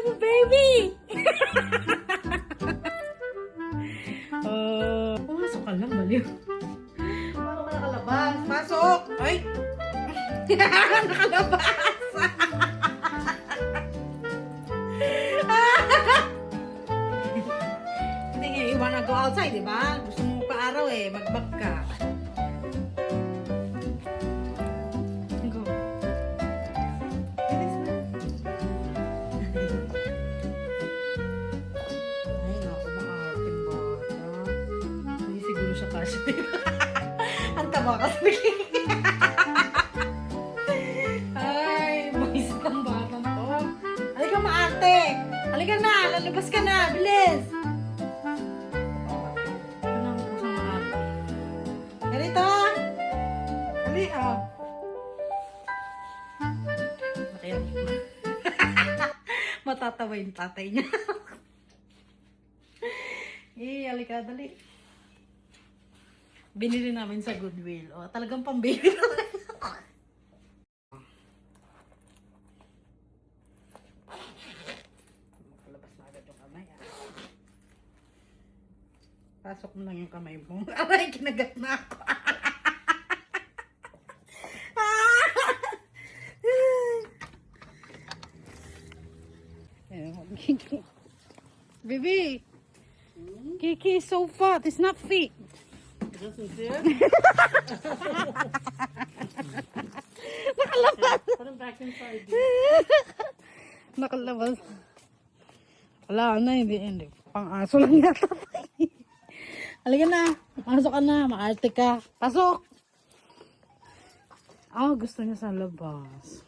I'm a baby! Pumasok ka lang, baliw. Paano ka nakalabas? Pasok! Ay! Nakalabas! Hindi nga, you wanna go outside, di ba? Gusto mo pa-araw eh, mag-bag ka. Go. Bilis na. Ay, naku, maaarting bata. Hindi siguro siya kasya. Ang taba kasi. Ay, maisip ang batang to. Halika maarte. Halika na, lalabas ka na. Bilis. Anong puso maarte? Ganito. Hali, ah. Nakiyak. Matatawa yung tatay niya. Halika, dali. Binili namin sa Goodwill. O, talagang pambili naman. Makalabas na agad yung kamay. Pasok mo lang yung kamay mo. Aray, kinagat na ako. Baby, Kiki is so fat. It's not fit. Nakalabas. Put him back inside. Nakalabas. Wala na, hindi. Pang-aso lang yata. Halika na. Pasok ka na. Maarte ka. Pasok! Ah, gusto niya sa labas.